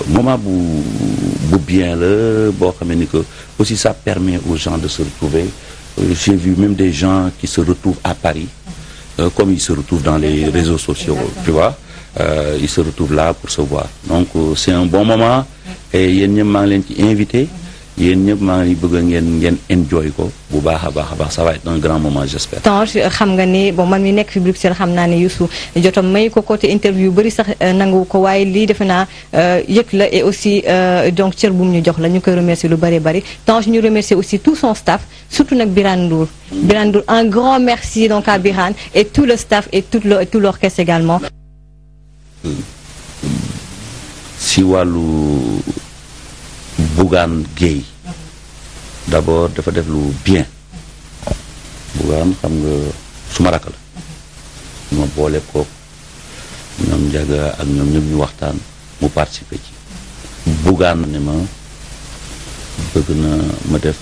moment bu bien la boo xamee ni que aussi ça permet aux gens de se retrouver. J'ai vu même des gens qui se retrouvent à Paris, comme ils se retrouvent dans les réseaux sociaux, tu vois. Ils se retrouvent là pour se voir. Donc c'est un bon moment et yéen ñëpp maa ngi leen ci invité. yéen ñëpp maa ngi bëgg ngeen enjoy ko bu baax a baax ça va être un grand moment j'espère. Tange xam nga ni bon man mi nekk fi Bruxelles xam naa ne Youssou jotam may ko côté interview bëri sax nangu ko waaye lii defe naa yëg la et aussi donc cër bu mu ñu jox la ñu koy remercier lu bëri. Tange ñu remercier aussi tout son staff surtout nag Birane Ndour. Birane Ndour un grand merci donc à Birane et tout le staff et tout l'orchestre également. si wàllu Bougane Gueye d'abord dafa def lu bien Bougane xam nga suma rakk la ma boole ko ñoom Ndiaga ak ñoom ñëpp ñu waxtaan mu participer ci Bougane ne ma bëgg na ma def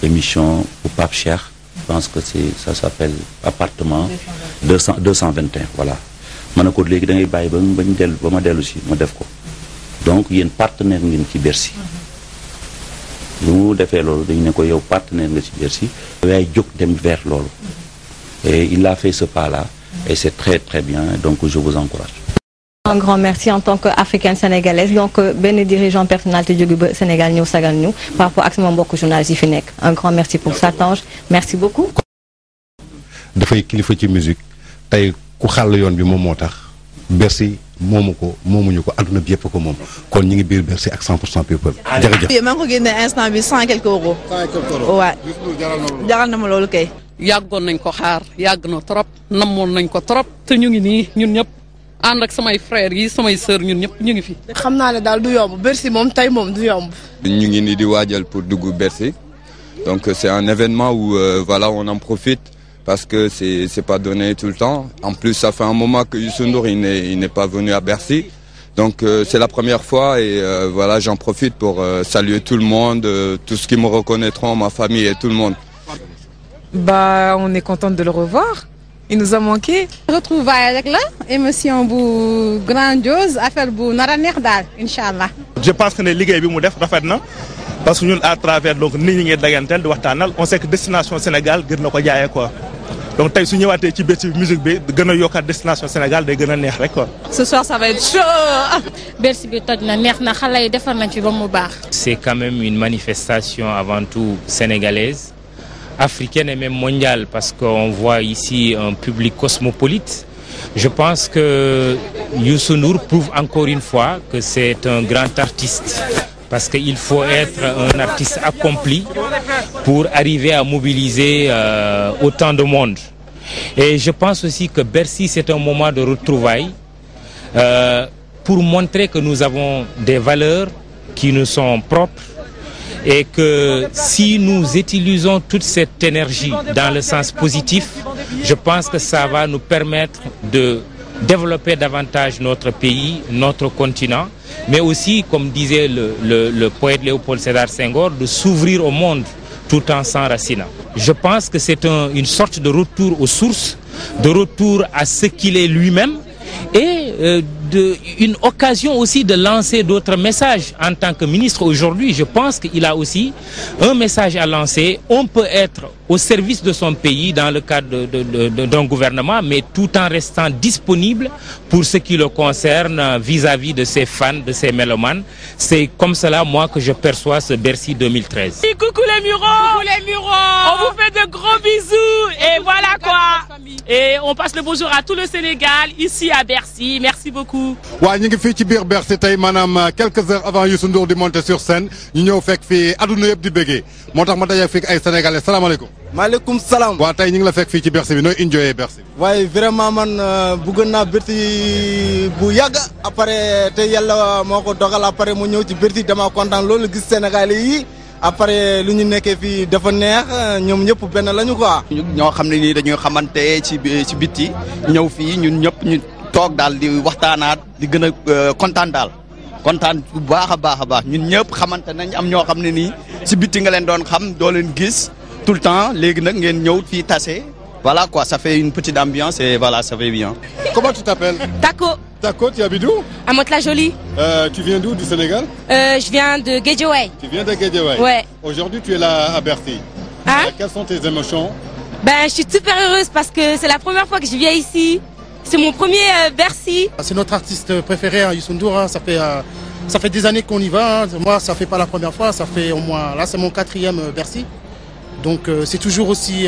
émission bu Pape Cheikh je pense que ça s'appelle appartement 221 voilà ma ne ko léegi da ngay bàyyi ba ma dellu si ma def ko donc yéen partenaire ngeen ci Bercy bu mu defee loolu dañu ne ko yow partenaire nga ci Bercy yaay jóg dem vers loolu et il a fait ce pas là et c'est très très bien donc je vous encourage. Un grand merci en tant qu'africaine sénégalaise donc benn dirigeant personnalité jóge ba Sénégal ñëw sagal ñu par rapport ak sama mbokk journaliste yi fi nekk un grand merci pour ça Tange merci beaucoup. dafay kilifa ci musique tey ku xàll yoon bi moom moo tax Bercy moomuñu ko adduna bi yëpp ko moom kon ñu ngi biir Bercy ak 100% people. jërëjëf maa ngi ko génnee instant bi 100 quelques euros. 100 quelques euros waaw. jaral na ma loolu kay. yàggoon nañ ko xaar yàgg na trop namoon nañ ko trop te ñu ngi nii ñun ñëpp ànd ak samay frères yi samay sœurs ñun ñëpp ñu ngi fi. xam naa ne daal du yomb Bercy moom tey moom du yomb. ñu ngi nii di waajal pour dugg Bercy donc c'est un événement où voilà on en profite. Parce que c'est pas donné tout le temps. En plus, ça fait un moment que Youssou Ndour il n'est pas venu à Bercy. Donc c'est la première fois et voilà, j'en profite pour saluer tout le monde, tous ceux qui me reconnaîtront, ma famille et tout le monde. Bah, on est content de le revoir. Il nous a manqué. Retrouvailles avec la émotion bu grandiose, affaire bu nara neex daal, inchallah. Je pense que ne liggéey bi mu def rafet na parce que ñun à travers donc nit ñi ngi daganteel di waxtaanal on sait que destination Sénégal gën na ko jaayee quoi. Donc tey su ñëwaatee ci Bercy musique bi gën a yokkaat destination Sénégal day gën a neex rek quoi. Ce soir ça va être chaud. Bercy bi toj na neex na xale yi defar nañ fi ba mu baax. C'est quand même une manifestation avant tout sénégalaise, africaine et même mondiale parce qu'on voit ici un public cosmopolite. Je pense que Youssou Ndour prouve encore une fois que c'est un grand artiste. Parce qu'il faut être un artiste accompli pour arriver à mobiliser autant de monde. Et je pense aussi que Bercy, c'est un moment de retrouvailles pour montrer que nous avons des valeurs qui nous sont propres et que si nous utilisons toute cette énergie dans le sens positif, je pense que ça va nous permettre de développer davantage notre pays, notre continent, mais aussi, comme disait le poète Léopold Sédar Senghor, de s'ouvrir au monde tout en s'enracinant. Je pense que c'est une sorte de retour aux sources, de retour à ce qu'il est lui-même et une occasion aussi de lancer d'autres messages. En tant que ministre aujourd'hui, je pense qu'il a aussi un message à lancer. On peut être au service de son pays dans le cadre d'un gouvernement, mais tout en restant disponible pour ce qui le concerne vis-à-vis de ses fans, de ses mélomanes. C'est comme cela, moi, que je perçois ce Bercy 2013. Coucou les Mureaux! Coucou les Mureaux! On vous fait de gros bisous et voilà quoi! Et on passe le bonjour à tout le Sénégal, ici à Bercy. Merci beaucoup. waaw ñu ngi fii ci biir Bercy tey maanaam quelques heures avant Youssou Ndour di monter sur scène ñu ñëw fekk fii adduna yëpp di béggee moo tax ma daje fii ay sénégalais salaamaaleykum. maaleykum salaam. waaw tey ñu ngi la fekk fii ci Bercy bi nooy enjoyé Bercy. waaye vraiment man bëggoon naa Bercy bu yàgg après te yàlla moo ko dogal après mu ñëw ci Bercy dama kontaan loolu gis sénégalais yi. après lu ñu nekkee fii dafa neex ñoom ñëpp benn lañu quoi. ñoo xam ne nii dañuy xamante ci biti ñëw fii ñun ñëpp ñu toog daal di waxtaanaat di gën a kontaan daal kontaan bu baax a baax ñun ñëpp xamante nañ am ñoo xam ne nii ci biti nga leen doon xam doo leen gis tout le temps léegi nag ngeen ñëw fii tase voilà quoi ça fait une petite ambiance et voilà ça fait bien. Comment tu t'appelles? Tako. D'accord, tu habites où? À Mantes-la-Jolie. Tu viens d'où, du Sénégal? Je viens de Guédiawaye. Tu viens de Guédiawaye? Ouais. Aujourd'hui, tu es là à Bercy. Hein? Quelles sont tes émotions? Ben, je suis super heureuse parce que c'est la première fois que je viens ici. C'est mon premier Bercy. C'est notre artiste préféré, hein, Youssou N'Dour. Hein. Ça fait des années qu'on y va. Hein. Moi, ça fait pas la première fois. Ça fait au moins... Là, c'est mon 4e Bercy. Donc, c'est toujours aussi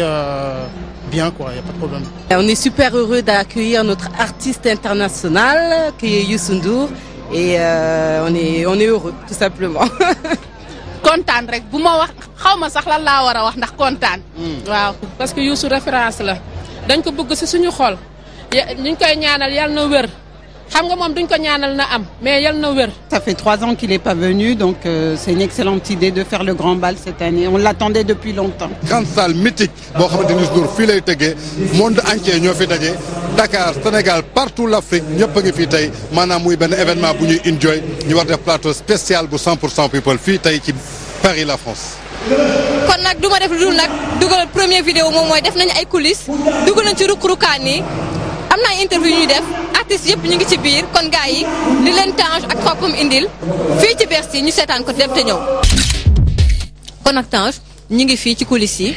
bien, quoi. Il n'y a pas de problème. On est super heureux d'accueillir notre artiste international, qui est Youssou N'Dour. Et on est heureux, tout simplement. kontaan rek bu ma wax xaw ma sax lan laa war a wax ndax kontaan. waaw parce que Youssou référence la dañ ko bëgg ci suñu xol ñu koy ñaanal yal na wër xam nga moom duñ ko ñaanal na am mais yal na wër. Ça fait 3 ans qu'il n'est pas venu, donc c'est une excellente idée de faire le grand bal cette année. On l'attendait depuis longtemps. Grande salle mythique boo xamante ni Youssou Ndour fii lay tëggee monde entier ñoo fi daje Dakar Sénégal partout l'Afrique ñëpp a ngi fii tey maanaam muy benn événement bu ñuy enjoy ñu war def plateau spécial bu 100% people fii tey ci Paris la France. kon nag du ma def lu dul nag dugal première vidéo moom mooy def nañu ay coulisses dugal nañ ci rukk-rukkaan yi am na ay interview ñuy def artistes yëpp ñu ngi ci biir kon gars yi li leen Tange ak Xoppam indil fii ci Bercy ñu seetaan ko dem te ñëw. kon nag Tange ñu ngi fii ci coulisses yi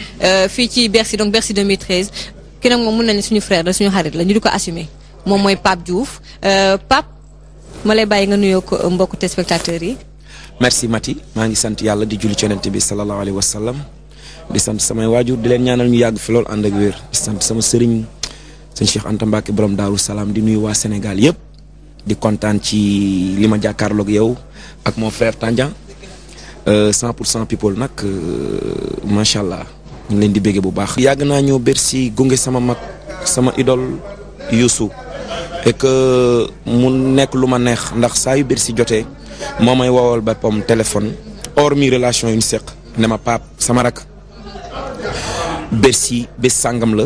fii ci Bercy donc Bercy 2013 ki nag moom mën nañu suñu frère la suñu xarit la ñu di ko assumer moom mooy Pape Diouf Pape ma lay bàyyi nga nuyoo ko mbokku téléspectateurs yi. merci Mati maa ngi sant yàlla di julli ci Yonent bi sallallahu alayhi wa sallam di sant samay waajur di leen ñaanal ñu yàgg fi lool ànd ak wér di sant sama sëriñ sëñ Cheikh Anta Mbacke borom Daaru Salaam di nuyu waa Sénégal yëpp di kontaan ci li ma jàkkaarloog yow ak mon frère Tandian 100% people nag macha allah ñu ngi leen di béggee bu baax. yàgg naa ñëw Bercy gunge sama mag sama idole Youssou et que mu nekk lu ma neex ndax saa yu Bercy jotee. moo may woowal boppam téléphone hormis relation yu ñu seq ne ma Pape sama rak Bercy bés sàngam la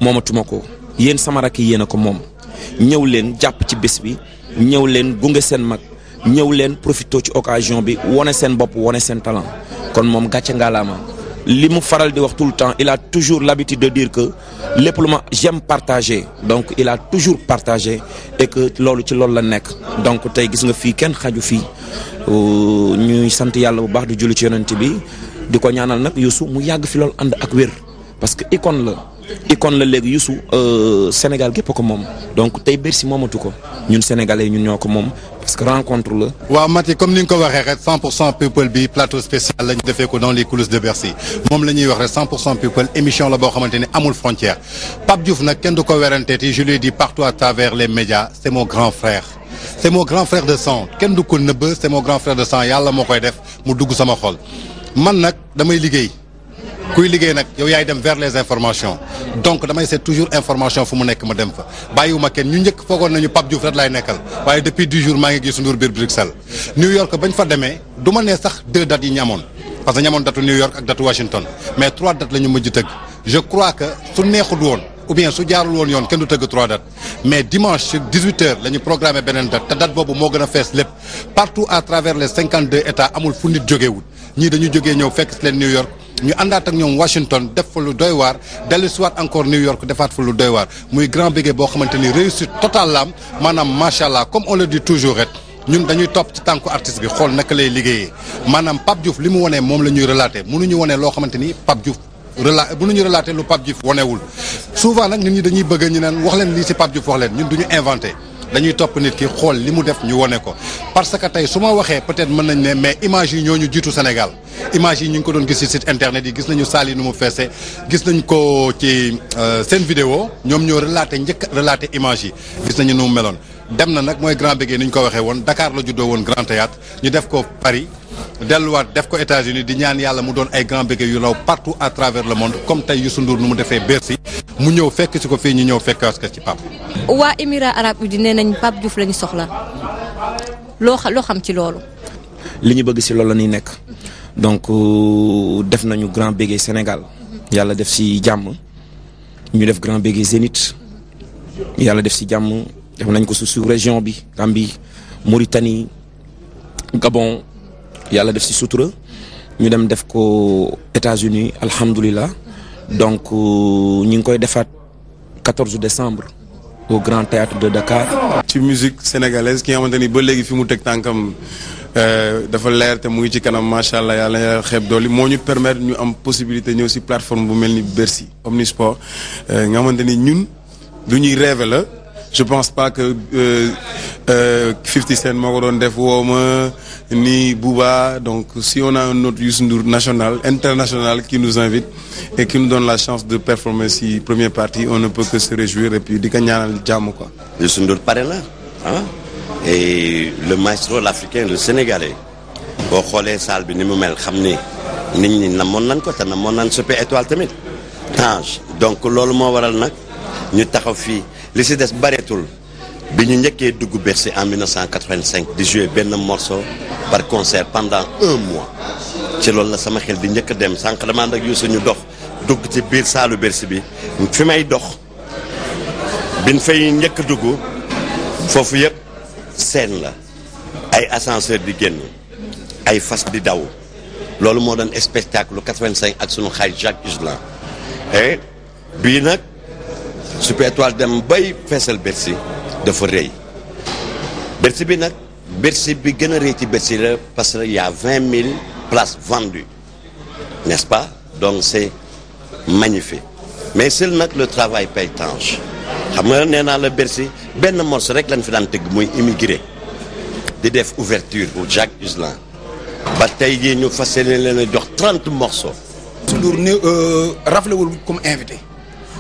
moomatuma ko yéen sama rak yi yéen a ko moom ñëw leen jàpp ci bés bi ñëw leen gunge seen mag ñëw leen profité ci occasion bi wone seen bopp wone seen talent kon moom gàcce ngalaama li mu faral di wax tout le temps il a toujours l'habitude de dire que lépp lu ma j'aime partager donc il a toujours partagé et que loolu ci loolu la nekk donc tey gis nga fii kenn xaju fii ñuy sant yàlla bu baax di julli ci yonent bi di ko ñaanal nag Youssou mu yàgg fi loolu ànd ak wér parce que icône la léegi Youssou Sénégal gépp ko moom donc tey Bercy moomatu ko ñun sénégalais ñun ñoo ko moom parce que rencontre la. waaw Mati comme ni nga ko waxee rek 100% people bi plateau spécial la ñu defee ko dans les coulisses de Bercy moom la ñuy wax rek 100% people émission la boo xamante ni amul frontière Pape Diouf nag kenn du ko weranteeti je lui dis partout à travers les médias c'est mon grand frère. c'est mon grand frère de sang kenn du ko nëbb c'est mon grand frère de sang yàlla moo koy def mu dugg sama xol man nag damay liggéey. kuy liggéey nag yow yaay dem vers les informations donc damay seet toujours information fu mu nekk ma dem fa bàyyiwuma kenn ñu njëkk foogoon nañu Pape Diouf rek laay nekkal waaye depuis 10 jours maa ngi gis Ndour biir Bruxelles New York bañ fa demee du ma nee sax 2 dates yi ñu amoon parce que ñu amoon datu New York ak datu Washington mais 3 dates la ñu mujj tëgg je crois que su neexul woon ou bien su jaarul woon yoon kenn du tëgg 3 dates mais dimanche sur 18h la ñu programmé beneen date te date boobu moo gën a fees lépp partout à travers les 52 états amul fu nit jógeewul ñii dañu jógee ñëw fekk si leen New York ñu àndaat ak ñoom Washington def fa lu doy waar dellu si waat encore New York defaat fa lu doy waar muy grand bégué boo xamante ni réussite totale la am maanaam macha allah comme on le dit toujours rek ñun dañuy topp ci tànku artiste bi xool naka lay liggéeyee maanaam Pape Diouf li mu wonee moom la ñuy relater mënuñu wonee loo xamante ni Pape Diouf mënuñu relater lu Pape Diouf wonewul souvent nag nit ñi dañuy bëgg ñu naan wax leen lii si Pape Diouf wax leen ñun duñu inventé dañuy topp nit ki xool li mu def ñu wone ko parce que tey su ma waxee peut-être mën nañ ne mais image yi ñoo ñu jiitu Sénégal image yi ñu ngi ko doon gis ci site internet yi gis nañu saal yi nu mu feesee gis nañ ko ci seen vidéo ñoom ñoo njëkk relaté image yi gis nañu nu mu meloon dem na nag mooy grand bégué ni ñu ko waxee woon Dakar la juddoo woon Grand Théâtre ñu def ko Paris delluwaat def ko États-Unis di ñaan yàlla mu doon ay grand bégué yu raw partout à travers le monde comme tey Youssou Ndour nu mu defee Bercy mu ñëw fekk ci ko fii ñu ñëw fekk ko ci Pape. waa Émirats arabes unis nee nañ Pape Diouf lañu soxla loo xam ci loolu. li ñu bëgg si loolu la ñuy nekk donc def nañu grand bégué Sénégal yàlla def si jàmm ñu def grand bégué Zénith yàlla def si jàmm def nañ ko su région bi Gambie Mauritanie Gabon yàlla def si sutura ñu dem def ko États-Unis alhamdulilah donc ñu ngi koy defaat 14 décembre au Grand Théâtre de Dakar. ci musique sénégalaise ki nga xamante ni ba léegi fi mu teg tànkam dafa leer te mu ngi ci kanam macha allah yàlla xeeb dooli moo ñu permettre ñu am possibilité ñëw si plateforme bu mel ni Bercy Omnisport nga xamante ni ñun lu ñuy rêver la. Je pense pas que 50 Cent moo ko doon def woo ma ni Booba donc si on a un autre Youssou Ndour national international qui nous invite et qui nous donne la chance de performer si première partie on ne peut que se réjouir et puis di ko ñaanal jàmm quoi. Youssou Ndour pare na ah et le maestro l'africain le sénégalais boo xoolee salle bi ni mu mel xam ni nit ñi namoon nañ ko te namoon nañ Super Étoile tamit Tange donc loolu moo waral nag ñu taxaw fii. li si des bareetul bi ñu njëkkee dugg Bercy en 1985 di jouer benn morceau par concert pendant 1 mois ci loolu la sama xel di njëkk a dem sànq dama ànd ak Youssou ñu dox dugg ci biir saalu Bercy bi fi may dox biñ fay njëkk a dugg foofu yëpp scène la ay ascenseur di génn ay fas di daw loolu moo doon spectacle 85 ak sunu xarit Jacques Higelin et bii nag Super Étoile dem bay feesal Bercy dafa rëy Bercy bi nag Bercy bi gën a rëy ci Bercy la parce que y a 20 000 places vendues n'est-ce pas donc c'est magnifique mais seul nag le travail paye Tange xam nga nee naa la Bercy benn morceau rek lañ fi daan tëgg muy immigré di def ouverture pour Jacques Higelin ba tey jii ñu fas yéene leen a jox 30 morceaux. Ndour ne raflewul comme invité.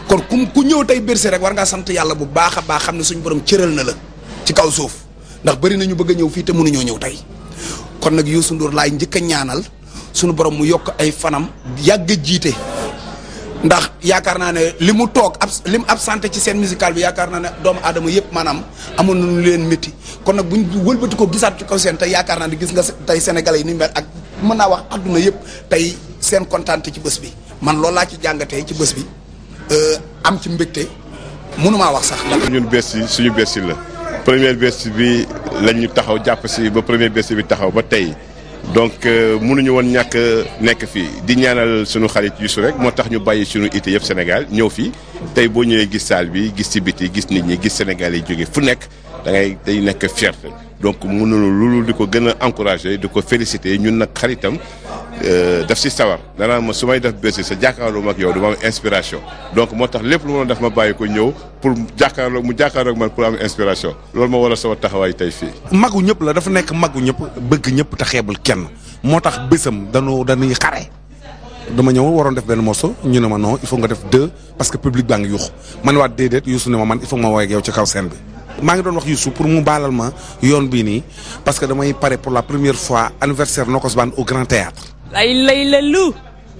kon ku ñëw tey Bercy rek war ngaa sant yàlla bu baax a baax xam ne suñu borom cëral na la ci kaw suuf ndax bëri nañu bëgg a ñëw fii te mënuñoo ñëw tey kon nag Youssou Ndour laay njëkk a ñaanal suñu borom mu yokk ay fanam yàgg a jiite ndax yaakaar naa ne li mu toog li mu absenté ci scène musicale bi yaakaar naa ne doomu aadama yëpp maanaam amoon nañu leen métti kon nag buñ wëlbati ko gisaat ci kaw scène tey yaakaar naa ne gis nga tey sénégalais yi ni mel ak mën naa wax adduna yëpp tey seen kontaante ci bés bi man loolu laa ci jàngatee ci bés bi. am ci mbégte mënumaa wax sax. ñun Bercy suñu Bercy la première Bercy bi lañ ñu taxaw jàpp si ba première Bercy bi taxaw ba tey donc mënuñu woon ñàkk nekk fii di ñaanal suñu xarit Youssou rek moo tax ñu bàyyi suñu ité yëpp Sénégal ñëw fii tey boo ñëwee gis salle bi gis ci biti gis nit ñi gis Sénégal yi jóge fu nekk da ngay day nekk fierté donc mënuñu loolu di ko gën a encourager di ko féliciter ñun nag xaritam. def si sawar danaa ma su may def Bercy sa jàkkaarloo ak yow dama am inspiration donc moo tax lépp lu ma def ma bàyyi ko ñëw pour jàkkaarloo ak man pour am inspiration loolu moo waral sama taxawaay tey fii. magu ñëpp la dafa nekk magu ñëpp bëgg ñëpp te xeebul kenn moo tax bésam dañuy xare dama ñëw waroon def benn morceau ñu ne ma non il faut nga def 2 parce que public baa ngi yuux man waat déedéet Youssou ne ma man il faut ma woy ak yow ci kaw scène bi. maa ngi doon wax Youssou pour mu baalal ma yoon bii nii parce que damay pare pour la première fois anniversaire Nokos Band au Grand Théâtre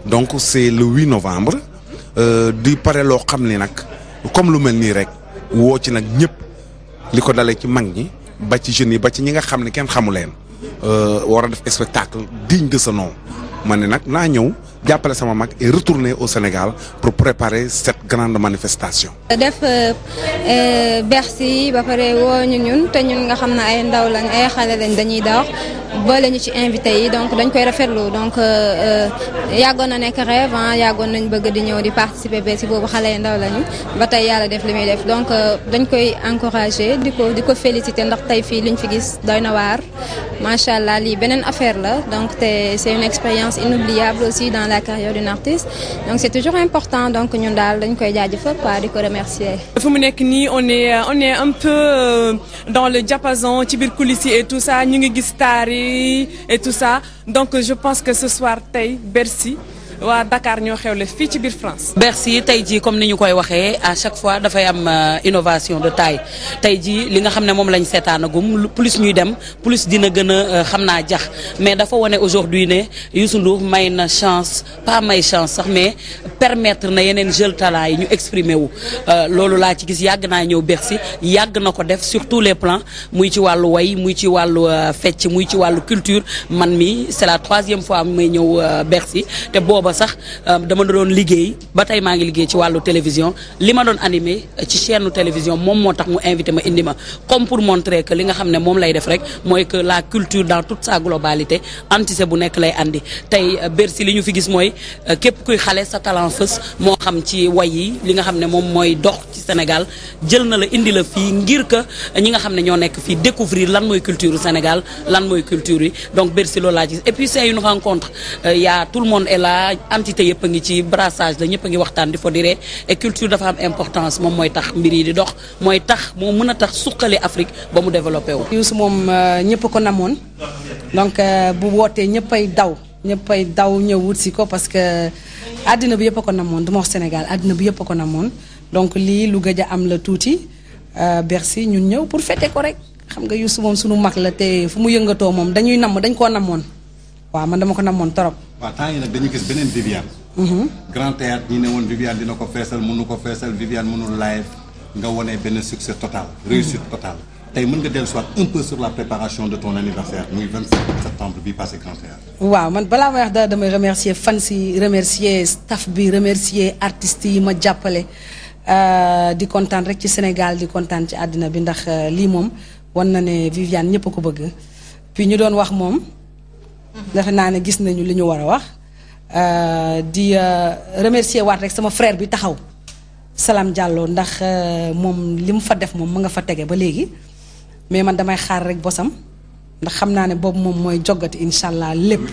donc c'est le 8 novembre di pare loo xam ni nag comme lu mel nii rek woo ci nag ñëpp li ko dalee ci mag ñi ba ci jeunes yi ba ci ñi nga xam ne kenn xamu leen war a def spectacle digne de ce nom ma ne nag naa ñëw jàppale sama mag et retourner au Sénégal pour préparer cette grande manifestation. def Bercy ba pare woo ñu ñun te ñun nga xam ne ay ndaw lañ ay xale lañ dañuy daw boole ñu ci invité yi donc dañ koy rafetlu donc yàggoon na nekk rêve yàggoon nañ bëgg di ñëw di participer Bercy boobu xale yi ndaw lañu ba tey yàlla def li muy def donc dañ koy encourager di ko féliciter ndax tey fii liñ fi gis doy na waar macha allah lii beneen affaire la donc te c'est une expérience inoubliable aussi dans la carrière d'un artiste donc c'est toujours important donc ñun daal dañ koy jaajëfal quoi di ko remercier. fu mu nekk nii on est un peu dans le diapason ci biir coulisses et tout ça ñu ngi gis star yi et tout ça donc je pense que ce soir tey Bercy waa Dakar ñoo xewle fii ci biir France. Bercy tey jii comme ni ñu koy waxee à chaque fois dafay am innovation de taille tey jii li nga xam ne moom lañ seetaanagum plus ñuy dem plus dina gën a xam naa jax mais dafa wane aujourd'hui ne Youssou Ndour may na chance pas may chance sax mais permettre na yeneen jeunes talents yi ñu exprimer wu. loolu laa ci gis yàgg naa ñëw Bercy yàgg na ko def sur tous les plans muy ci wàllu way muy ci wàllu fecc muy ci wàllu culture man mi c'est la 3e fois may ñëw Bercy te booba booba sax dama doon liggéey ba tey maa ngi liggéey ci wàllu télévision li ma doon animé ci chaîne télévision moom moo tax mu invité ma indi ma comme pour montrer que li nga xam ne moom lay def rek mooy que la culture dans toute sa globalité entité bu nekk lay andi tey Bercy li ñu fi gis mooy képp kuy xale sa talent fës moo xam ci way yi li nga xam ne moom mooy dox ci Sénégal jël na la indi la fii ngir que ñi nga xam ne ñoo nekk fii découvrir lan mooy culture Sénégal lan mooy culture yi donc Bercy loolu laa gis et puis c'est une rencontre y a tout le monde est là entité yëpp a ngi ci brassage la ñëpp a ngi waxtaan di fa diree et culture dafa am importance moom mooy tax mbir yi di dox mooy tax moo mën a tax suqali Afrique ba mu développé wu. Youssou moom ñëpp ko namoon donc bu wootee ñëppay daw ñëw wut si ko parce que àddina bi yëpp a ko namoon du ma wax Sénégal àddina bi yëpp a ko namoon donc lii lu gëj a am la tuuti Bercy ñun ñëw pour fêter ko rek xam nga Youssou moom sunu mag la te fu mu yëngatoo moom dañ koo namoon waaw man dama ko namoon torop. waaw temps yi nag dañu gis beneen Viviane. Grand Théâtre ñi ne woon Viviane dina ko feesal mënu ko feesal Viviane mënul live nga wone benn succès total réussite totale tey mën nga dellu soit un peu sur la préparation de ton anniversaire muy 27 septembre bi passé Grand Théâtre. waaw man balaa may wax dara damay remercier fans yi remercier staff bi remercier artistes yi ma jàppale di kontaan rek ci Sénégal di kontaan ci àddina bi ndax lii moom wan na ne Viviane ñëpp a ko bëgg puis ñu doon wax moom defe naa ne gis nañu li ñu war a wax di remercier waat rek sama frère bi taxaw Salam Diallo ndax moom li mu fa def moom mu nga fa tege ba léegi mais man damay xaar rek bosam ndax xam naa ne boobu moom mooy joggati incha allah lépp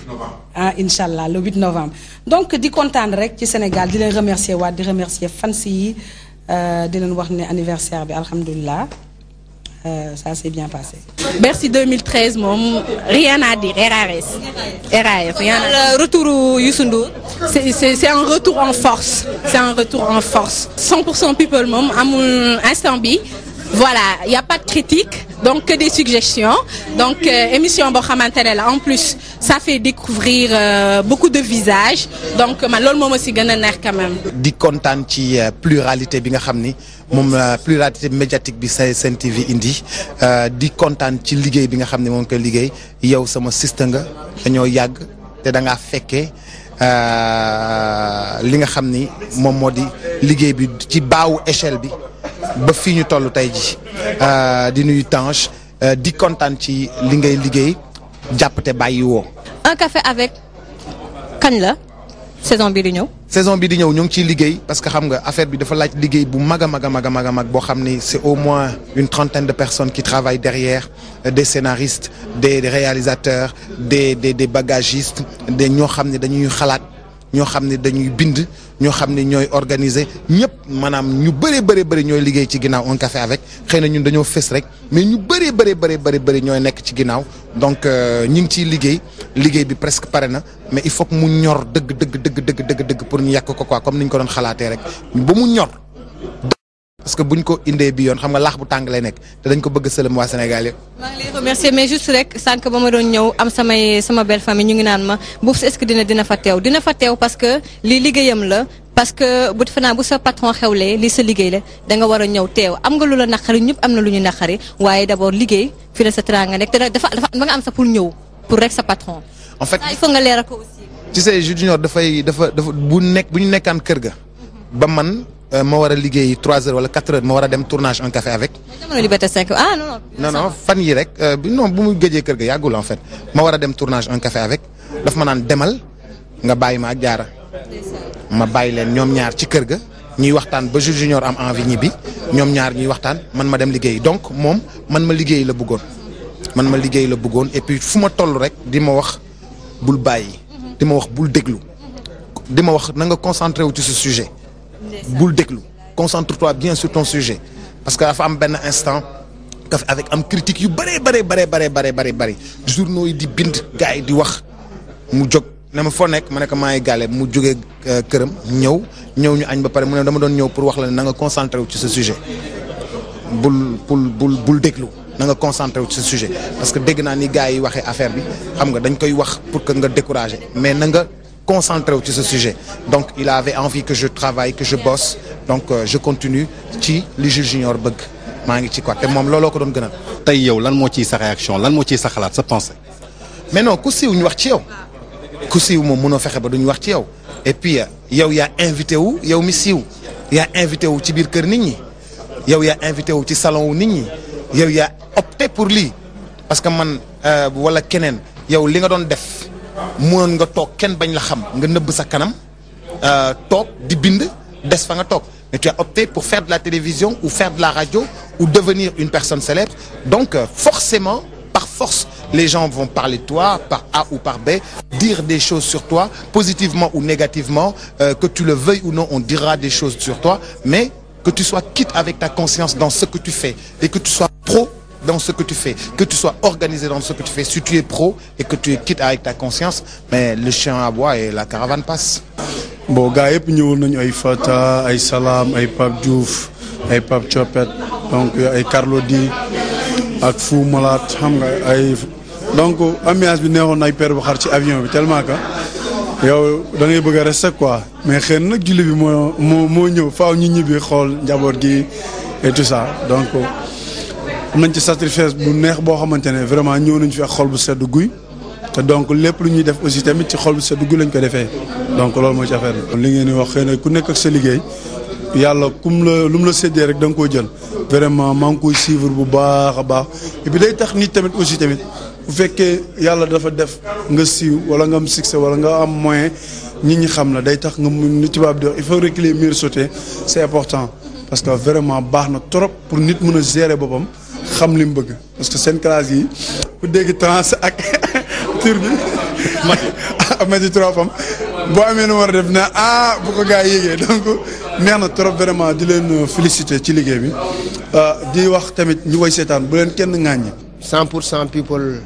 incha allah le 8 novembre donc di kontaan rek ci Sénégal di leen remercier waat di remercier fans yi di leen wax ne anniversaire bi alhamdulilah ça s'est bien passé. Bercy 2013 moom rien à dire RAS rien à dire. Retour Youssou Ndour. c'est un retour en force 100% people moom amul instant bi voilà y a pas de critique donc que des suggestions donc émission boo xamante ne la en plus ça fait découvrir beaucoup de visages donc man loolu moom aussi gën a neex quand même. di kontaan ci pluralité bi nga xam ni moom pluralité médiatique bi Sen TV indi di kontaan ci liggéey bi nga xam ne moom koy liggéey yow sama sista nga dañoo yàgg te da ngaa fekkee li nga xam ni moom moo di liggéey bi ci baawu échelle bi. ba fii ñu toll tey ji di nuyu Tange di kontaan ci li ngay liggéey jàpp te bàyyi woo. Un café avec kañ la saison bi di ñëw. saison bi di ñëw ñu ngi ciy liggéey parce que xam nga affaire bi dafa laaj liggéey bu mag a mag boo xam ni c'est au moins une trentaine de personnes qui travaillent derrière des scénaristes des réalisateurs des bagagistes des ñoo xam ne dañuy xalaat. ñoo xam ne dañuy bind ñoo xam ne ñooy organiser ñëpp maanaam ñu bëri ñooy liggéey ci ginnaaw un café avec xëy na ñun dañoo fës rek mais ñu bëri ñooy nekk ci ginnaaw donc ñu ngi ciy liggéey bi presque pare na mais il faut que mu ñor dëgg pour ñu yàq ko quoi comme ni ñu ko doon xalaatee rek ba mu ñor parce que buñ ko indee bi yoon xam nga laax bu tàng lay nekk te dañ ko bëgg sëlëm waa Sénégal yëpp. maa ngi lay remercier mais juste rek sànq ba ma doon ñëw am sama belle famille ñu ngi naan ma Boubs est-ce que dina fa teew parce que lii liggéeyam la parce que bu defe naa bu sa patron xewlee lii sa liggéey la da nga war a ñëw teew am nga lu la naqari ñëpp am na lu ñu naqari waaye d'abord liggéey fi la sa teraanga nekk te dafa nga am sa pour ñëw pour rek sa patron. en fait il faut nga leeral ko aussi. tu sais Jules Junior dafa bu ñu nekkaan kër ga ba man. ma war a liggéey 3 heures wala 4 heures ma war a dem tournage un café avec. jamono Liberté 5 non fan yi rek non bu mu gëjee kër ga yàggul en fait ma war a dem tournage un café avec daf ma naan demal nga bàyyi ma ak jaara ma bàyyi leen ñoom ñaar ci kër ga ñuy waxtaan ba Jules Junior am envie ñibbi ñoom ñaar ñuy waxtaan man ma dem liggéey donc moom man ma liggéey la bëggoon et puis fu ma toll rek di ma wax bul bàyyi di ma wax bul déglu di ma wax na nga concentré wu ci ce sujet. bul déglu concentre-toi bien sur ton sujet parce que dafa am benn instant café avec am critique yu bëri journaux yi di bind gars yi di wax mu jóg ne ma foo nekk ma ne ko maa ngi gàlle mu jógee këram ñëw ñu añ ba pare mu ne dama doon ñëw pour wax la ne na nga concentré wu ci ce sujet bul déglu na nga concentré wu ci ce sujet parce que dégg naa ni gars yi waxee affaire bi xam nga dañ koy wax pour que nga décourager mais na nga concentré wu ci ce sujet donc il avait envie que je travaille que je bosse donc je continue ci li Jules Junior bëgg maa ngi ci quoi te moom looloo ko doon gënal. tey yow lan moo ciy sa réaction lan moo ciy sa xalaat sa pensée. mais non ku siiw ñu wax ci yow ku siiw moom mënoo fexe ba duñu wax ci yow et puis yow yaa invité wu yow mi siiw yaa invité wu ci biir kër nit ñi yow yaa invité wu ci salon wu nit ñi yow yaa opté pour lii parce que man wala keneen yow li nga doon def mënoon nga toog kenn bañ la xam nga nëbb sa kanam toog di bind des fa nga toog mais tu as opté pour faire de la télévision ou faire de la radio ou devenir une personne célèbre donc forcément par force les gens vont parler de toi par A ou par B dire des choses sur toi positivement ou négativement que tu le veuilles ou non on dira des choses sur toi mais que tu sois quitte avec ta conscience dans ce que tu fais et que tu sois pro dans ce que tu fais, que tu sois organisé dans ce que tu fais. Si tu es pro et que tu es quitte avec ta conscience, mais le chien aboie et la caravane passe. Bon, gars, yëpp ñëwoon nañu ay Fata, ay Salam, ay Pape Diouf, ay Pape Thiopet, donc ay Carlo Di ak Fou Malade, xam nga ay donc ambiance bi neexoon na ay père bu xar ci avion bi tellement que yow da ngay bëgg a rester quoi mais xëy na nag julli bi moo ñëw faaw ñu ñibbi xool njaboot gi et tout ça donc. am nañ ci sacrifice bu neex boo xamante ne vraiment ñëw nañ fi ak xol bu sedd guy te donc lépp lu ñuy def aussi tamit ci xol bu sedd guy lañ ko defee donc loolu mooy ci affaire bi. li ngeen di wax xëy na ku nekk ak sa liggéey yàlla lu mu la séddee rek da nga koo jël vraiment maa ngi koy suivre bu baax a baax et puis day tax nit tamit aussi tamit bu fekkee yàlla dafa def nga siiw wala nga am succès wala nga am moyen nit ñi xam la day tax nga mun ni tubaab di wax il faut que les murs sauter c'est important parce que vraiment baax na trop pour nit mën a gérer boppam. xam li mu bëgg parce que seen classe yi ku dégg trans ak tur bi mati trop fam boo amee nu war a def ne bu ko gars yi yégee donc neex na trop vraiment di leen féliciter ci liggéey bi di wax tamit ñu koy seetaan bu leen kenn ŋàññi 100% people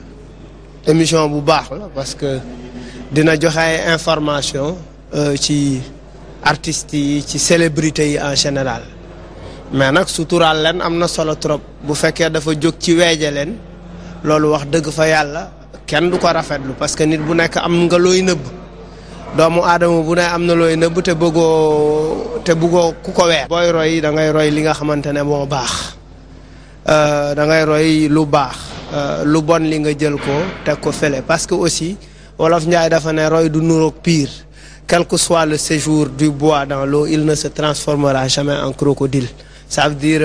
émission bu baax la parce que dina joxe ay information ci artistes yi ci célébrités yi en général mais nag suturaal leen am na solo trop bu fekkee dafa jóg ci weeje leen loolu wax dëgg fa yàlla kenn du ko rafetlu parce que nit bu nekk am nga looy nëbb doomu aadama bu ne am na looy nëbb te bëggoo ku ko weer booy roy da ngay roy li nga xamante ne moo baax da ngay roy lu baax lu bon li nga jël ko teg ko fële parce que aussi wolof Njaay dafa ne roy du nuroog pire quel que soit le séjour du bois dans l'eau il ne se transformera jamais en crocodile ça veut dire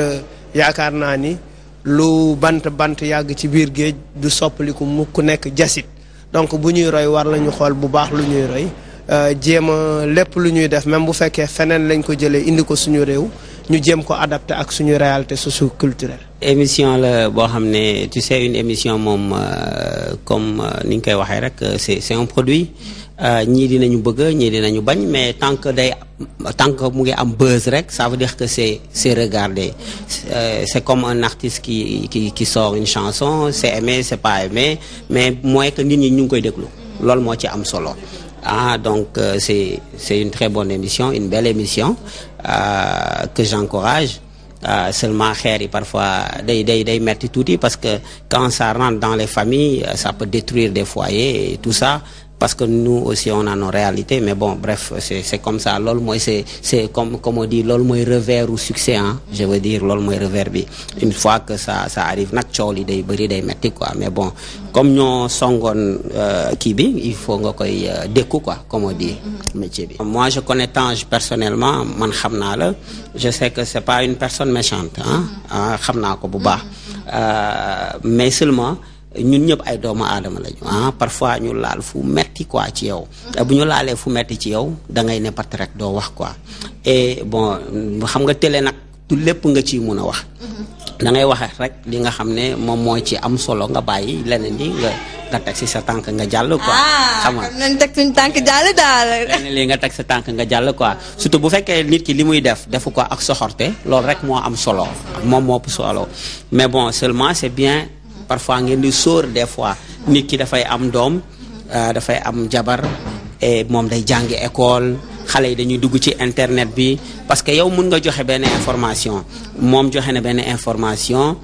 yaakaar naa ni lu bant yàgg ci biir géej du soppaliku mukk nekk jasit donc bu ñuy roy war lañu xool bu baax lu ñuy roy jéem a lépp lu ñuy def même bu fekkee feneen lañ ko jëlee indi ko suñu réew ñu jéem ko adapté ak suñu réalité socio-culturelle. émission la boo xam ne tu sais une émission moom comme ni ñu koy waxee rek c'est un produit ñii dinañu bëgg ñii dinañu bañ mais tant que mu ngi am buzz rek ça veut dire que c'est regardé c'est comme un artiste qui sort une chanson c'est aimé c'est pas aimé mais mooy que nit ñi ñu ngi koy déglu loolu moo ci am solo donc c'est une très bonne émission une belle émission que j'encourage seulement xeer yi parfois day metti tuuti parce que quand ça rentre dans les familles ça peut détruire des foyers et tout ça parce que nous aussi on a nos réalités mais bon bref c'est comme ça loolu mooy c'est comme on dit loolu mooy revers au succès je veux dire loolu mooy revers bi une fois que ça arrive nag coow li day bëri day metti quoi mais bon comme ñoo songoon kii bi il faut nga koy dékku quoi comme on dit métier bi. Moi je connais Tange personnellement man xam naa la je sais que c'est pas une personne méchante xam naa ko bu baax mais seulement ñun ñëpp ay doomu aadama lañu parfois ñu laal fu metti quoi ci yow bu ñu laalee fu metti ci yow da ngay ne pat rek doo wax quoi et bon xam nga télé nag du lépp nga ciy mun a wax da ngay waxe rek li nga xam ne moom mooy ci am solo nga bàyyi leneen di nga teg si sa tànk nga jàll quoi xam nga nañ teg suñu tànk jàll daal leneen li nga teg sa tànk nga jàll quoi surtout bu fekkee nit ki li muy defu ko ak soxorte loolu rek moo am solo moom moo ëpp solo mais bon seulement c'est bien parfois ngeen di sóor des fois nit ki dafay am doom dafay am jabar et moom day jàngi école xale yi dañuy dugg ci internet bi parce que yow mun nga joxe benn information moom joxe na benn information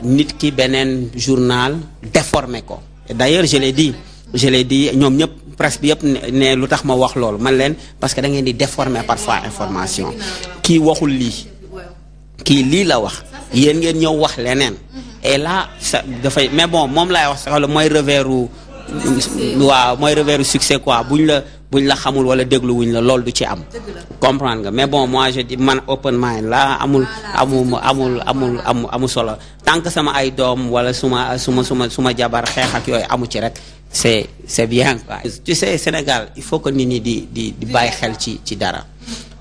nit ki beneen journal déformé ko d'ailleurs je l'ai dit ñoom ñëpp presse bi yëpp ne lu tax ma wax loolu man leen parce que da ngeen di déformer parfois information kii waxul lii kii lii la wax yéen ngeen ñëw wax leneen et là ça dafay mais bon moom laay wax sax mooy revers mooy revers succès quoi buñ buñ la xamul wala déglu wuñ la loolu du ci am comprendre nga mais bon moi je dis man open mind la amul solo tant que sama ay doom wala suma jabar xeex ak yooyu amu ci rek c'est bien quoi. Tu sais Sénégal il faut que nit ñi di bàyyi xel ci dara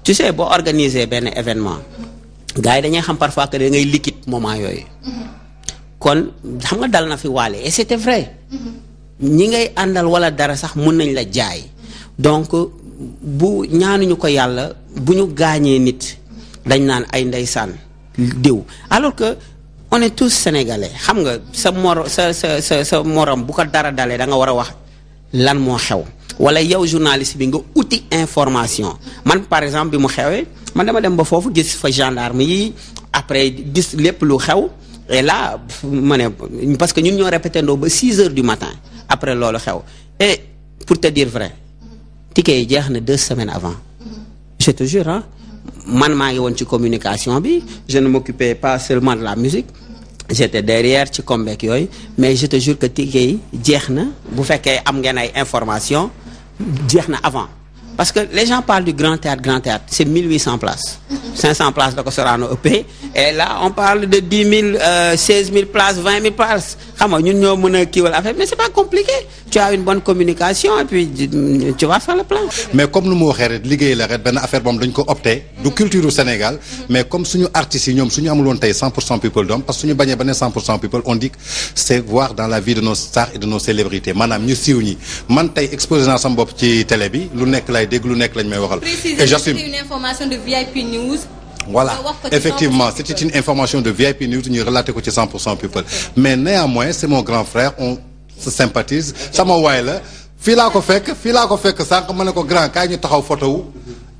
tu sais boo organiser benn événement gars yi dañuy xam parfois que da ngay liquide moment yooyu kon xam nga dal na fi waale et c'était vrai ñi ngay àndal wala dara sax mun nañ la jaay donc bu ñaanuñu ko yàlla bu ñu gaañee nit dañ naan ay ndeysaan diw alors que on est tous sénégalais xam nga sa morom bu ko dara dalee da nga war a wax lan moo xew wala yow journaliste bi nga uti information man par exemple bi mu xewee man dama dem ba foofu gis fa gendarme yi après gis lépp lu xew et là ma ne parce que ñun ñoo répété ndoo ba 6 heures du matin après loolu xew et pour te dire vrai ticket yi jeex na 2 semaines avant je te jure ah man maa ngi woon ci communication bi je ne m'occupais pas seulement de la musique j'étais derrière ci comeback yooyu mais je te jure que ticket yi jeex na bu fekkee am ngeen ay information jeex na avant parce que les gens parlent du grand théâtre c'est 1800 places 500 places da ko Sorano ëppee et là on parle de 10 000 16 000 places 20 000 places xam nga ñun ñoo mën a kiiwal affaire mais c'est pas compliqué tu as une bonne communication et puis tu vas faire le plan. mais comme nu mu waxee rek liggéey la rek benn affaire boobu dañ ko opté du culture du Sénégal mais comme suñu artistes yi ñoom suñu amul woon tey 100% people doom parce que suñu bañee ba ne 100% people on dit que c'est voir dans la vie de nos stars et de nos célébrités maanaam ñu siiw ñi man tey exposé naa sama bopp ci télé bi lu nekk lay dégg lu nekk lañ may waxal. et j'assume c'est une information de VIP News. Voilà, effectivement, c'était une information de VIP News, ñu relaté ko ci 100% people. Mais néanmoins, c'est mon grand frère, on se sympathise. Sama waay la, fii laa ko fekk sànq ma ne ko grand kaay ñu taxaw photo wu.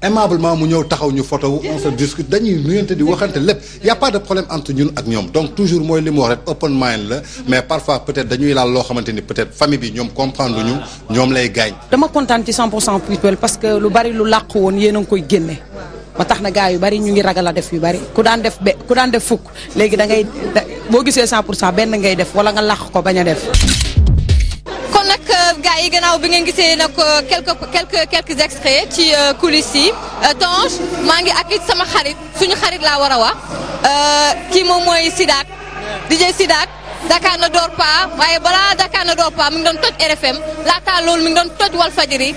Aimablement mu ñëw taxaw ñu photo wu, on se discute, dañuy nuyante di waxante lépp. Y a pas de problème entre ñun ak ñoom. Donc toujours mooy li mu wax rek open mind la, mais parfois peut-être dañuy laal loo xamante ni peut-être famille bi ñoom comprendre ñu, ñoom lay gaañ. dama kontaan ci 100% people parce que lu bari lu làq woon yéen a ngi koy génne. ba tax na gars yu bari ñu ngi ragal a def yu bari ku daan def fukk léegi da ngay boo gisee 100% benn ngay def wala nga làq ko bañ a def. kon nag gars yi gannaaw bi ngeen gisee nag quelques extraits ci coulisses yi Tange maa ngi ak it sama xarit suñu xarit laa war a wax kii moom mooy Sidaat DJ Sidaat Dakar ne dort pas waaye balaa Dakar ne dort pas mi ngi doon toj RFM laataa loolu mi ngi doon toj Walfadjri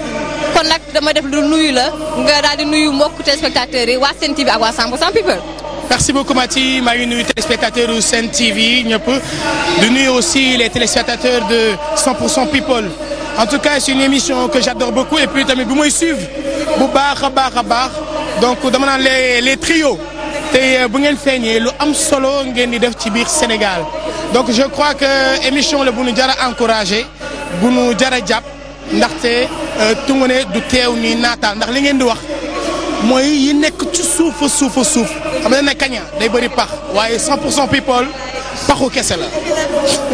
kon nag dama def lu nuyu la nga daal di nuyu mbokku téléspectateurs yi waa Sen TV ak waa 100% people. Merci beaucoup Mathie maa ngi nuyu téléspectateurs yu Sen TV ñëpp di nuyu aussi les téléspectateurs de 100% people en tout cas c'est une émission que j'adore beaucoup et puis tamit bu may suivre bu baax a baax donc dama naan les trios te bu ngeen feeñee lu am solo ngeen di def ci biir Sénégal donc je crois que émission la bu nu jar a encouragé bu nu jar a jàpp ndaxte tungu ne du teew ni naataal ndax li ngeen di wax mooy yi nekk ci suuf xam nga ne kaña day bëri pax waaye 100% people paxu kese la.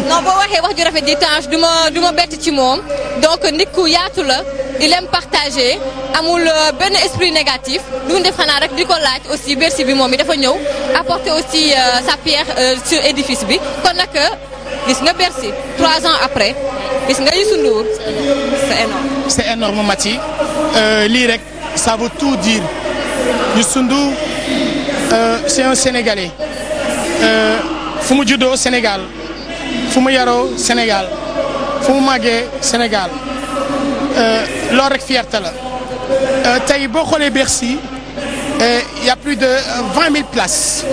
non boo waxee wax ju rafet ji Tange du ma bett ci moom donc nit ku yaatu la il aime partager amul benn esprit négatif lu ñu def xanaa rek di ko laaj aussi Bercy bi moom i dafa ñëw apporter aussi sa pierre sur édifice bi kon nag gis nga Bercy 3 ans après gis nga Youssou Ndour c'est énorme. c'est énorme Mathie lii rek ça veut tout dire Youssou Ndour c'est un Sénégalais fu mu juddoo Sénégal fu mu yaroo Sénégal fu mu màggee Sénégal loolu rek fierté la tey boo xoolee Bercy y a plus de 20 000 places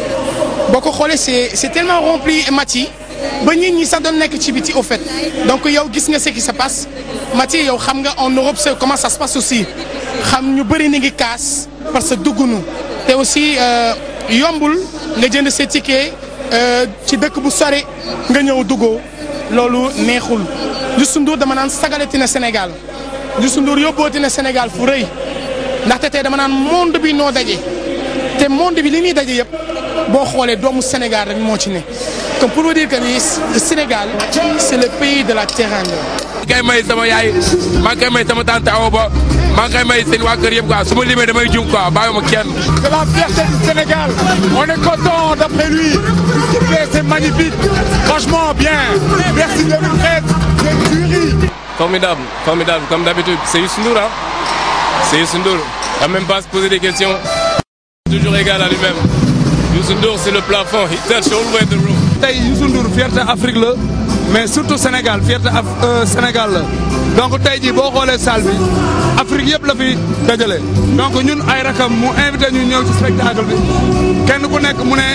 boo ko xoolee c'est tellement rempli Mathie ba nit ñi sax doon nekk ci biti au fait donc yow gis nga ce qui se passe Mathie yow xam nga en Europe c'est comment ça se passe aussi xam ñu bëri ni ngi kaas parce que duggunu te aussi yombul nga jënd sa ticket ci dëkk bu sore nga ñëw duggoo loolu neexul Youssou Ndour dama naan sagalati na Sénégal Youssou Ndour yóbbooti na Sénégal fu rëy ndaxte tey dama naan monde bi noo daje te monde bi li muy daje yëpp boo xoolee doomu Sénégal rek moo ci ne comme pour vous dire que le Sénégal c'est le pays de la teranga. maa ngi koy may sama yaay maa ngi koy may sama tante Awa Ba maa ngi koy may seen waa kër yëpp quoi su ma limee damay jum quoi bàyyiwuma kenn. c'est la fierté du Sénégal on est content d'après lui c'est magnifique franchement bien merci 2013 c'est jury. Formidable comme d'habitude c'est Youssou Ndour C'est Youssou Ndour. Il n'a même pas à se poser des questions. Toujours égal à lui-même. Youssou Ndour, c'est le plafond. He touched all the way the room. tey Youssou Ndour fierté Afrique la mais surtout Sénégal fierté Sénégal la donc tey jii boo xoolee salle bi Afrique yëpp la fi dajale donc ñun ay rakam mu invité ñu ñëw ci spectacle bi kenn ku nekk mu ne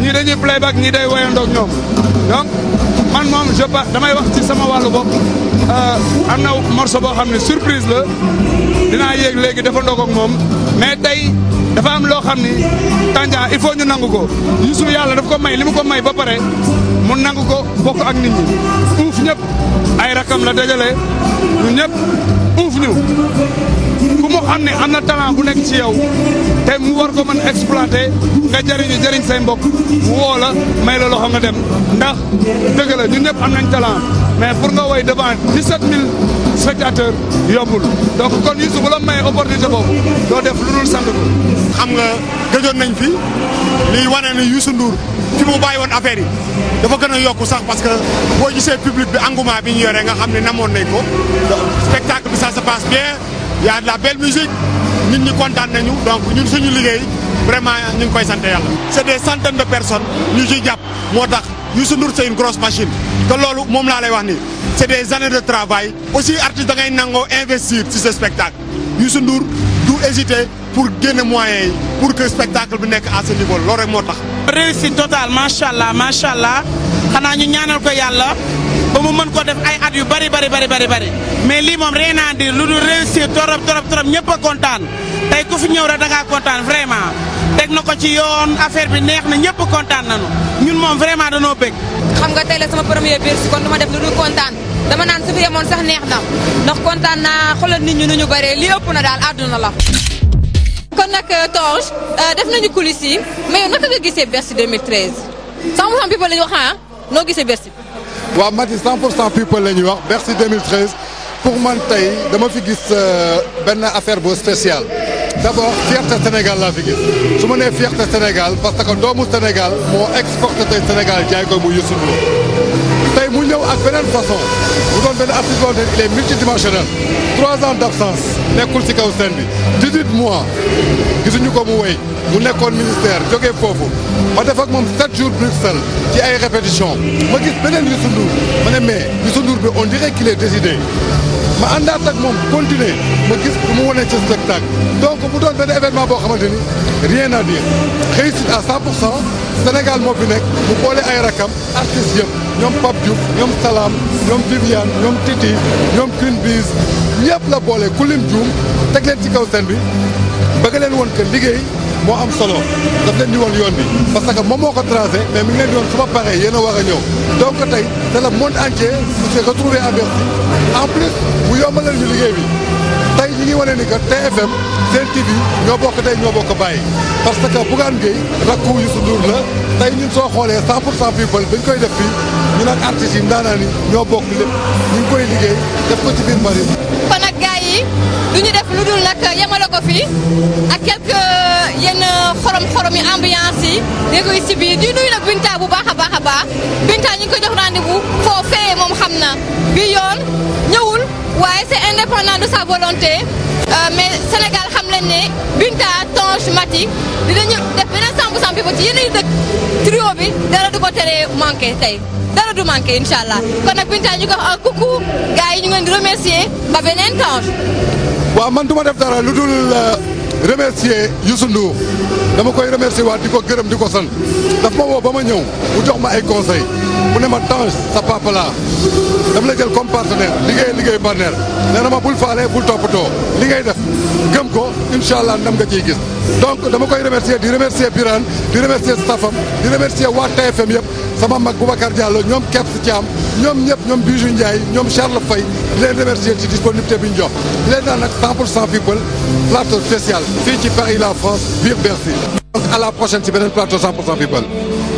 ñii dañuy playback ñii day woyandoog ñoom donc man moom damay wax ci sama wàllu bopp am na morceau boo xam ne surprise la dinaa yéeg léegi dafa ndoog ak moom mais tey dafa am loo xam ni Tandian il faut ñu nangu ko Youssou yàlla daf ko may li mu ko may ba pare mu nangu ko bokk ak nit ñi uuf ñëpp ay rakam la dajale ñu ñëpp uuf ñu ku mu xam ne am na talent bu nekk ci yow te mu war ko mën exploiter nga jëriñ say mbokk mu woo la may la loxo nga dem ndax dëgg la ñun ñëpp am nañ talent mais pour nga woy devant 17000 spectateurs yombul donc kon Youssou bu la may opportunité boobu doo def lu dul sant ko. xam nga gëjoon nañ fi liy wane ne Youssou Ndour fi mu bàyyi woon affaire yi dafa gën a yokku sax parce que boo gisee public bi engouement bi ñu yore nga xam ne namoon nañ ko spectacle bi ça se passe bien y a de la belle musique nit ñi kontaan nañu donc ñun suñu liggéey vraiment ñu ngi koy sant yàlla. c'est des centaines de personnes ñu ciy jàpp moo tax Youssou Ndour c'est une grosse machine te loolu moom laa lay wax nii c'est des années de travail aussi artiste da ngay nangoo investir ci ce spectacle Youssou Ndour du hésiter pour génne moyens yi pour que spectacle bi nekk à ce niveau loolu rek moo tax. réussite totale macha allah xanaa ñu ñaanal ko yàlla ba mu mën ko def ay at yu bari mais lii moom rien à dire lu dul réussir trop ñëpp a kontaan tey ku fi ñëw rek da ngaa kontaan vraiment teg na ko ci yoon affaire bi neex na ñëpp kontaan nañu ñun moom vraiment danoo bëgg. xam nga tey la sama premier Bercy kon dama def lu dul kontaan dama naan su fi yemoon sax neex na ndax kontaan naa xoolal nit ñi nu ñu bëree li ëpp na daal àdduna la. kon nag Tange def nañu coulisses yi mais yow naka nga gisee Bercy 2013 100% people la ñu wax noo gisee Bercy. waaw Mati 100% people la ñuy wax Bercy 2013 pour man tey dama fi gis benn affaire bu spécial d'abord fierté Sénégal laa fi gis su ma nee fierté Sénégal parce que doomu Sénégal moo exporté tey Sénégal jaay ko mu Youssou Ndour tey mu ñëw ak beneen façon mu doon benn artiste boo xam ne il est multidimensionnel 3 ans d'absence nekkul ci kaw scène bi 18 mois gisuñu ko mu wéy mu nekkoon ministère jógee foofu ma def ak moom 7 jours Bruxelles ci ay répétitions ma gis beneen Youssou Ndour ma ne mais Youssou Ndour bi on dirait qu'il est décidé ma àndaat ak moom continuer ma gis mu wane ci spectacle donc mu doon benn événement boo xamante ni rien à dire réussite à 100% Sénégal moo fi nekk mu boole ay rakam artistes yëpp ñoom Pape Diouf ñoom Salam ñoom Viviane ñoom Titi ñoom Queen Biz ñëpp la boole ku lim juum teg leen ci kaw scène bi bëgg leen woon que liggéey moo am solo daf leen di woon yoon bi parce que moom moo ko tracé mais mi ngi leen di woon su ma paree yéen a war a ñëw donc tey c'est le monde entier qui s'est retrouvé à Bercy en plus bu yombalal ñu liggéey bi tey ñi ngi wane ni que TFM Sen TV ñoo bokk tey ñoo bokk bàyyi parce que Bougane Gueye rakku Youssou Ndour la tey ñun soo xoolee 100% people dañ koy def fii ñu nag artistes yi ndaanaan yi ñoo bokk lépp ñu ngi koy liggéey def ko ci biir Paris. kon nag gars yi du ñu def lu dul nag yemale ko fii ak quelques yenn xorom yi ambiance yi dégg nga si biir di nuyu nag Binta bu baax a baax Binta ñu ngi ko jox rendez-vous foofee moom xam na bi yoon ñëwul waaye c'est indépendant de sa volonté mais Sénégal xam leen ne Binta Tange Mati dinañu def beneen 100% people ci yeneen dëkk trio bi dara du ko teree manqué tey dara du manqué incha allah kon nag Binta ñu ko wax coucou gars yi ñu ngi leen di remercier ba beneen Tange. waaw man du ma def dara lu dul remercier Youssou Ndour dama koy remercier waat di ko gërëm di ko sant daf ma woo ba ma ñëw mu jox ma ay conseils mu ne ma Tange sa papa laa dama la jël comme partenaire liggéey partenaire nee na ma bul faale bul toppatoo li ngay def gëm ko incha allah ndam nga ciy gis donc dama koy remercier di remercier Birane di remercier staffam di remercier waa TFM yëpp sama mag Boubacar Diallo ñoom Kebs Thiam ñoom ñëpp ñoom Bijou Ndiaye ñoom Charles Faye di leen remercier ci disponibilité bi ñu jox di leen naan nag 100% people plateau spécial fii ci Paris la France biir Bercy donc à la prochaine ci beneen plateau 100% people.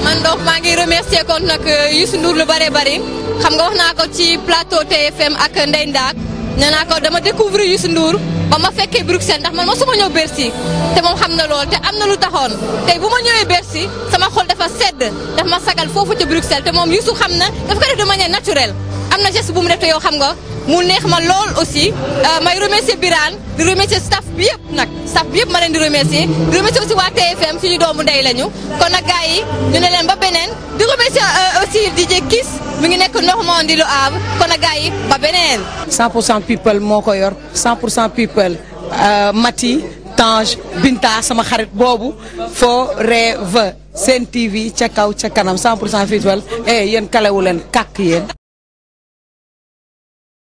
man donc maa ngi remercier kon nag Youssou Ndour lu bari xam nga wax naa ko ci plateau TFM ak Ndeye Ndack nee naa ko dama découvrir Youssou Ndour ba ma fekkee Bruxelles ndax man mosuma ñëw Bercy te moom xam na lool te am na lu taxoon tey bu ma ñëwee Bercy sama xol dafa sedd daf ma sagal foofu ca Bruxelles te moom Youssou xam na daf ko def de manière naturelle am na geste bu mu def te yow xam nga mu neex ma lool aussi may remercier Birane di remercier staff bi yëpp nag staff bi yëpp ma leen di remercier aussi waa TFM suñu doomu ndey lañu kon nag gars yi ñu ne leen ba beneen di remercier aussi DJ Kiss mi ngi nekk Normandie Le Havre kon nag gars yi ba beneen. 100% people moo ko yor 100% people Mati Tange Binta sama xarit boobu Forever Sen TV ca kaw ca kanam 100% people yéen kalewu leen kàkk yéen.